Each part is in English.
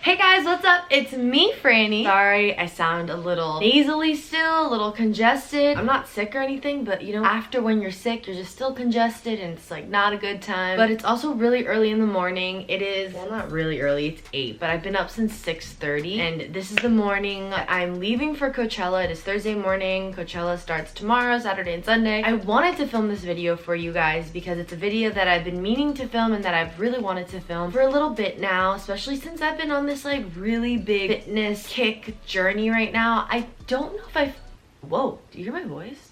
Hey guys, what's up? It's me, Franny. Sorry, I sound a little nasally still, a little congested. I'm not sick or anything, but you know, after when you're sick, you're just still congested and it's like not a good time. But it's also really early in the morning. It is, well, not really early, it's 8, but I've been up since 6:30 and this is the morning I'm leaving for Coachella. It is Thursday morning. Coachella starts tomorrow, Saturday and Sunday. I wanted to film this video for you guys because it's a video that I've been meaning to film and that I've really wanted to film for a little bit now, especially since I've been on this like really big fitness kick journey right now. I don't know if I've... Whoa, do you hear my voice?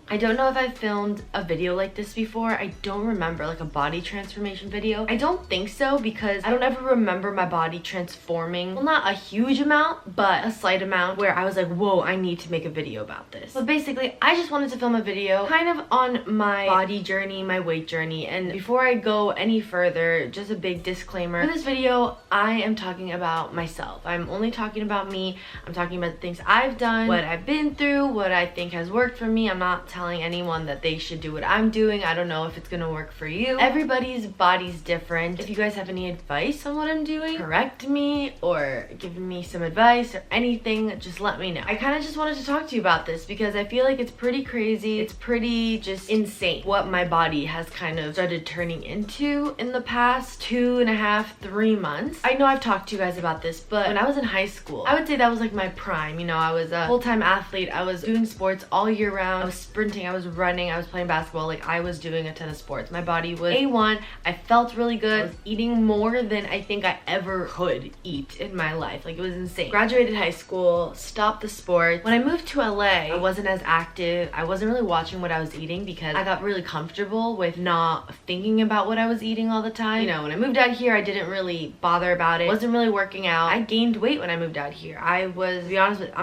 I don't know if I've filmed a video like this before. I don't remember, like a body transformation video. I don't think so because I don't ever remember my body transforming. Well, not a huge amount, but a slight amount where I was like, whoa, I need to make a video about this. But basically, I just wanted to film a video kind of on my body journey, my weight journey. And before I go any further, just a big disclaimer. For this video, I am talking about myself. I'm only talking about me. I'm talking about the things I've done, what I've been through, what I think has worked for me. I'm not telling anyone that they should do what I'm doing. I don't know if it's gonna work for you. Everybody's body's different. If you guys have any advice on what I'm doing, correct me or give me some advice or anything, just let me know. I kind of just wanted to talk to you about this because I feel like it's pretty crazy. It's pretty just insane what my body has kind of started turning into in the past 2.5, 3 months. I know I've talked to you guys about this, but when I was in high school, I would say that was like my prime. You know, I was a full-time athlete. I was doing sports all year round. I was sprinting, I was running, I was playing basketball. Like, I was doing a ton of sports. My body was A1. I felt really good. I was eating more than I think I ever could eat in my life. Like, it was insane. Graduated high school, stopped the sport. When I moved to LA, I wasn't as active. I wasn't really watching what I was eating because I got really comfortable with not thinking about what I was eating all the time. You know, when I moved out here, I didn't really bother about it. Wasn't really working out. I gained weight when I moved out here. I was, to be honest with you,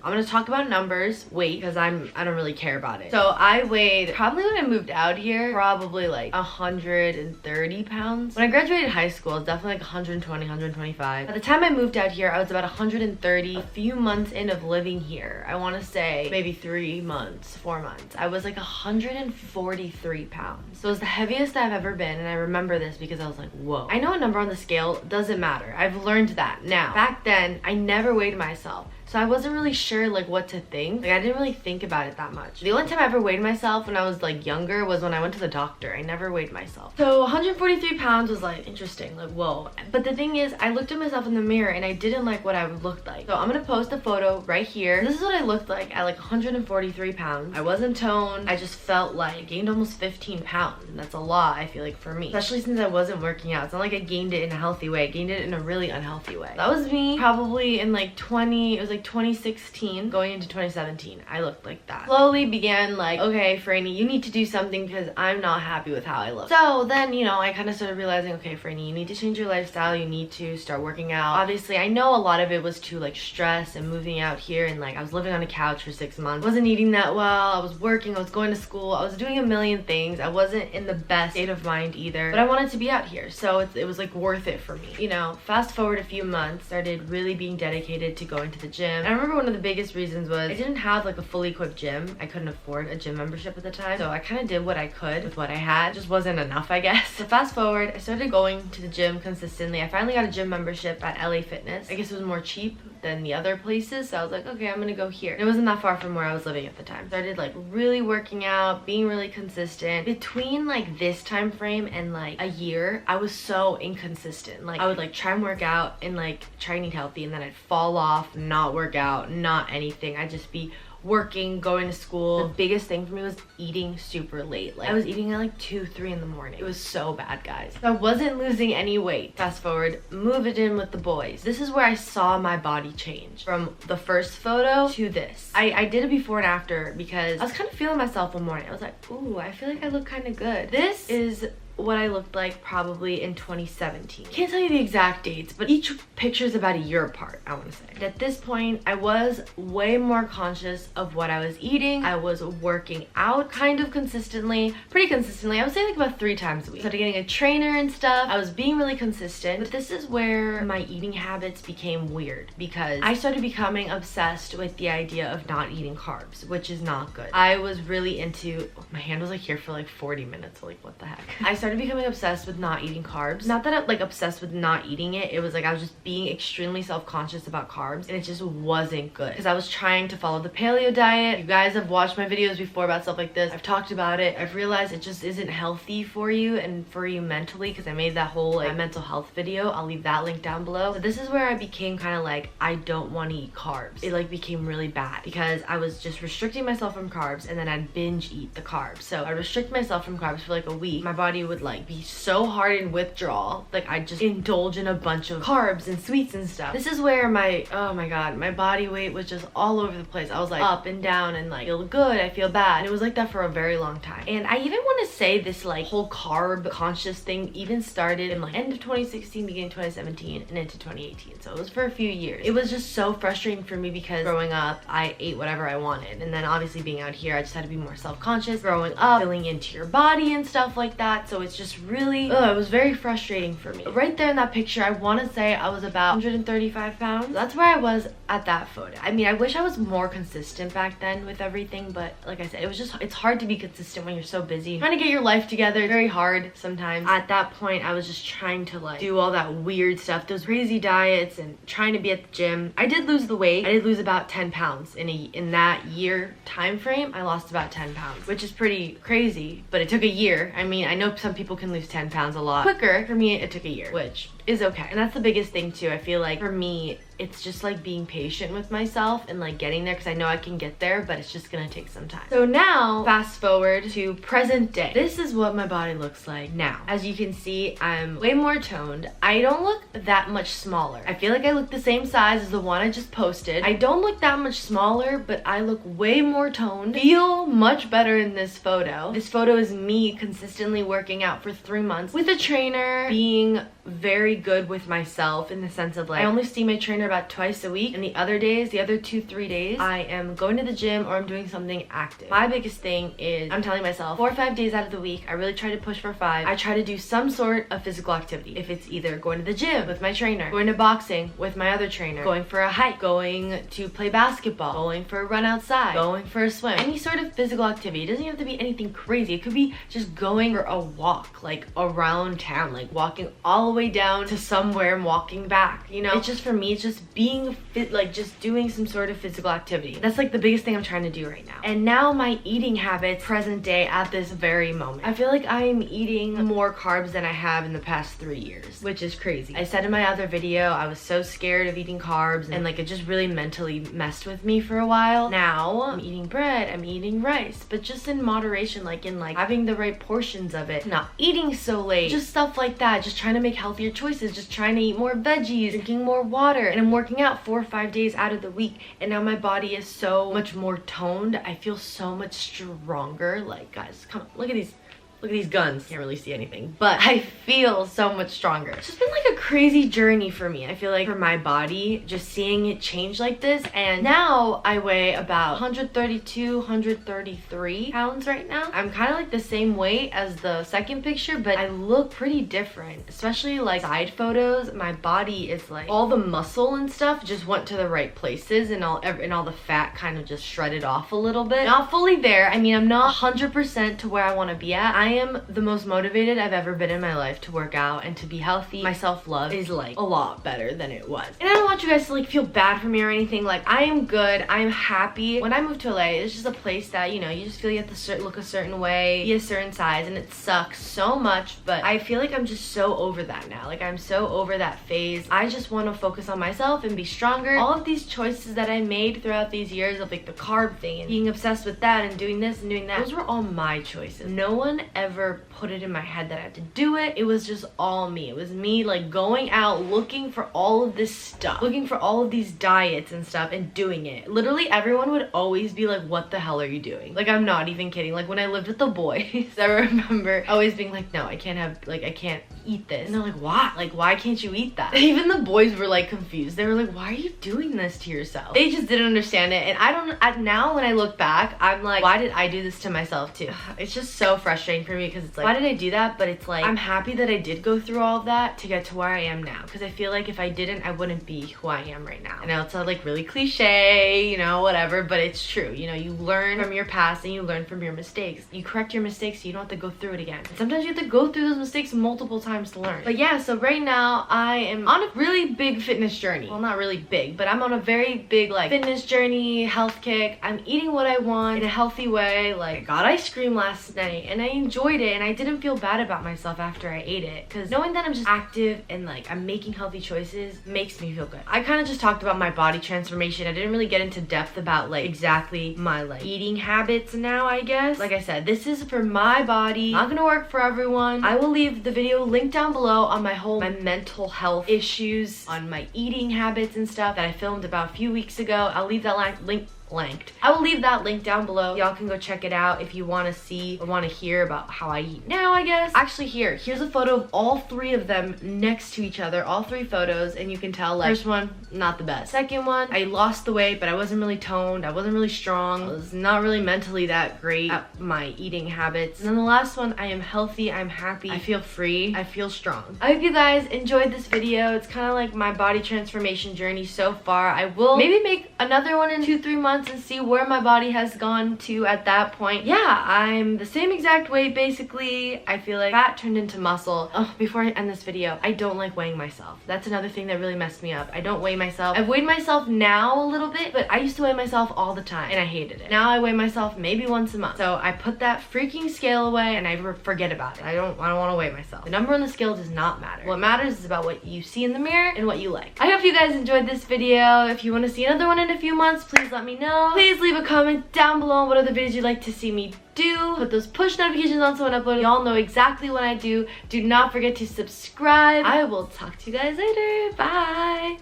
I'm gonna talk about numbers, weight, because I don't really care about it. So I weighed, probably when I moved out here, probably like 130 pounds. When I graduated high school, it was definitely like 120, 125. By the time I moved out here, I was about 130. A few months in of living here, I wanna say maybe 3 months, 4 months, I was like 143 pounds. So it was the heaviest I've ever been, and I remember this because I was like, whoa. I know a number on the scale doesn't matter. I've learned that now. Back then, I never weighed myself. So I wasn't really sure like what to think. Like, I didn't really think about it that much. The only time I ever weighed myself when I was like younger was when I went to the doctor. I never weighed myself. So 143 pounds was like interesting, like whoa. But the thing is, I looked at myself in the mirror and I didn't like what I looked like. So I'm gonna post a photo right here. This is what I looked like at like 143 pounds. I wasn't toned. I just felt like I gained almost 15 pounds. And that's a lot, I feel like, for me. Especially since I wasn't working out. It's not like I gained it in a healthy way. I gained it in a really unhealthy way. That was me probably in like 2016 going into 2017. I looked like that. Slowly began like, okay, Franny, you need to do something because I'm not happy with how I look. So then, you know, I kind of started realizing, okay, Franny, you need to change your lifestyle. You need to start working out. Obviously, I know a lot of it was to like stress and moving out here, and like I was living on a couch for 6 months. Wasn't eating that well. I was working. I was going to school. I was doing a million things. I wasn't in the best state of mind either, but I wanted to be out here. So it was like worth it for me. You know, fast forward a few months, started really being dedicated to going to the gym. And I remember one of the biggest reasons was I didn't have like a fully equipped gym. I couldn't afford a gym membership at the time, so I kind of did what I could with what I had. It just wasn't enough, I guess. So fast forward, I started going to the gym consistently. I finally got a gym membership at LA Fitness. I guess it was more cheap than the other places, so I was like, okay, I'm gonna go here. It wasn't that far from where I was living at the time. Started like really working out, being really consistent. Between like this time frame and like a year, I was so inconsistent. Like, I would like try and work out and like try and eat healthy, and then I'd fall off, not work out, not anything. I'd just be working, going to school. The biggest thing for me was eating super late. Like, I was eating at like 2, 3 in the morning. It was so bad, guys. So I wasn't losing any weight. Fast forward, move it in with the boys. This is where I saw my body change from the first photo to this. I did a before and after because I was kind of feeling myself one morning. I was like, ooh, I feel like I look kind of good. This is what I looked like probably in 2017. Can't tell you the exact dates, but each picture is about a year apart, I want to say. And at this point, I was way more conscious of what I was eating. I was working out kind of consistently, pretty consistently. I would say like about 3 times a week. Started getting a trainer and stuff. I was being really consistent, but this is where my eating habits became weird because I started becoming obsessed with the idea of not eating carbs, which is not good. I was really into, my hand was like here for like 40 minutes, like what the heck. I started becoming obsessed with not eating carbs. Not that I'm like obsessed with not eating it. It was like I was just being extremely self-conscious about carbs, and it just wasn't good because I was trying to follow the paleo diet. You guys have watched my videos before about stuff like this. I've talked about it. I've realized it just isn't healthy for you and for you mentally, because I made that whole like mental health video. I'll leave that link down below. So this is where I became kind of like, I don't want to eat carbs. It like became really bad because I was just restricting myself from carbs, and then I'd binge eat the carbs. So I restrict myself from carbs for like a week. My body would like be so hard in withdrawal, like I'd just indulge in a bunch of carbs and sweets and stuff. This is where my, oh my god, my body weight was just all over the place. I was like up and down and like, feel good, I feel bad. And it was like that for a very long time. And I even want to say this like whole carb conscious thing even started in like end of 2016, beginning 2017, and into 2018. So it was for a few years. It was just so frustrating for me because growing up, I ate whatever I wanted. And then obviously being out here, I just had to be more self-conscious. Growing up, feeling into your body and stuff like that. So it's just really, it was very frustrating for me. Right there in that picture, I want to say I was about 135 pounds. That's where I was at that photo. I mean, I wish I was more consistent back then with everything, but like I said, it was just, it's hard to be consistent when you're so busy. Trying to get your life together, very hard sometimes. At that point, I was just trying to like do all that weird stuff, those crazy diets, and trying to be at the gym. I did lose the weight. I did lose about 10 pounds in that year time frame. I lost about 10 pounds, which is pretty crazy, but it took a year. I mean, I know some people can lose 10 pounds a lot quicker. For me, it took a year, which is okay. And that's the biggest thing too. I feel like for me, it's just like being patient with myself and like getting there, because I know I can get there, but it's just gonna take some time. So now, fast forward to present day. This is what my body looks like now. As you can see, I'm way more toned. I don't look that much smaller. I feel like I look the same size as the one I just posted. I don't look that much smaller, but I look way more toned. Feel much better in this photo. This photo is me consistently working out for 3 months with a trainer, being very good with myself in the sense of like, I only see my trainer about twice a week, and the other days, the other 2-3 days, I am going to the gym or I'm doing something active. My biggest thing is I'm telling myself 4 or 5 days out of the week, I really try to push for 5. I try to do some sort of physical activity. If it's either going to the gym with my trainer, going to boxing with my other trainer, going for a hike, going to play basketball, going for a run outside, going for a swim, any sort of physical activity. It doesn't have to be anything crazy. It could be just going for a walk, like around town, like walking all the way down to somewhere and walking back, you know? It's just, for me, it's just being fit, like just doing some sort of physical activity. That's like the biggest thing I'm trying to do right now. And now my eating habits present day at this very moment, I feel like I'm eating more carbs than I have in the past 3 years, which is crazy. I said in my other video, I was so scared of eating carbs, and like it just really mentally messed with me for a while. Now I'm eating bread, I'm eating rice, but just in moderation, like in like having the right portions of it, not eating so late, just stuff like that, just trying to make healthier choices, just trying to eat more veggies, drinking more water. And I'm working out 4 or 5 days out of the week, and now my body is so much more toned. I feel so much stronger. Like, guys, come on, look at these. Look at these guns. Can't really see anything, but I feel so much stronger. It's just been like a crazy journey for me. I feel like for my body, just seeing it change like this. And now I weigh about 132, 133 pounds right now. I'm kind of like the same weight as the second picture, but I look pretty different, especially like side photos. My body is like, all the muscle and stuff just went to the right places, and all the fat kind of just shredded off a little bit. Not fully there. I mean, I'm not 100% to where I want to be at. I am the most motivated I've ever been in my life to work out and to be healthy. My self-love is like a lot better than it was. And I don't want you guys to like feel bad for me or anything. Like, I am good. I'm happy. When I moved to LA, it's just a place that, you know, you just feel you have to look a certain way, be a certain size, and it sucks so much. But I feel like I'm just so over that now. Like, I'm so over that phase. I just want to focus on myself and be stronger. All of these choices that I made throughout these years of like the carb thing and being obsessed with that and doing this and doing that, those were all my choices. No one ever put it in my head that I had to do it. It was just all me. It was me like going out looking for all of this stuff, looking for all of these diets and stuff and doing it. Literally everyone would always be like, what the hell are you doing? Like, I'm not even kidding. Like, when I lived with the boys, I remember always being like, no, I can't have, like, I can't eat this. And they're like, why? Like, why can't you eat that? Even the boys were like confused. They were like, why are you doing this to yourself? They just didn't understand it. And now when I look back, I'm like, why did I do this to myself too? It's just so frustrating thing for me because it's like, why did I do that? But it's like, I'm happy that I did go through all of that to get to where I am now, because I feel like if I didn't, I wouldn't be who I am right now. I know it's like really cliche, you know, whatever, but it's true. You know, you learn from your past and you learn from your mistakes. You correct your mistakes so you don't have to go through it again. And sometimes you have to go through those mistakes multiple times to learn. But yeah, so right now I am on a really big fitness journey. Well, not really big, but I'm on a very big like fitness journey, health kick. I'm eating what I want in a healthy way. Like, I got ice cream last night and I enjoyed it, and I didn't feel bad about myself after I ate it, because knowing that I'm just active and like I'm making healthy choices makes me feel good. I kind of just talked about my body transformation. I didn't really get into depth about like exactly my like eating habits now, I guess. Like I said, this is for my body, not gonna work for everyone. I will leave the video linked down below on my mental health issues, on my eating habits and stuff that I filmed about a few weeks ago. I'll leave that link I will leave that link down below. Y'all can go check it out if you want to see or want to hear about how I eat now, I guess. Actually, here's a photo of all three of them next to each other, all three photos, and you can tell like, first one, not the best. Second one, I lost the weight, but I wasn't really toned, I wasn't really strong, I was not really mentally that great at my eating habits. And then the last one, I am healthy, I'm happy, I feel free, I feel strong. I hope you guys enjoyed this video. It's kind of like my body transformation journey so far. I will maybe make another one in 2-3 months and see where my body has gone to at that point. Yeah, I'm the same exact weight basically. I feel like fat turned into muscle. Oh, before I end this video, I don't like weighing myself. That's another thing that really messed me up. I don't weigh myself. I've weighed myself now a little bit, but I used to weigh myself all the time and I hated it. Now I weigh myself maybe once a month. So I put that freaking scale away and I forget about it. I don't want to weigh myself. The number on the scale does not matter. What matters is about what you see in the mirror and what you like. I hope you guys enjoyed this video. If you want to see another one in a few months, please let me know. Please leave a comment down below on what other videos you'd like to see me do. Put those push notifications on so when I upload, y'all know exactly when I do. Do not forget to subscribe. I will talk to you guys later. Bye.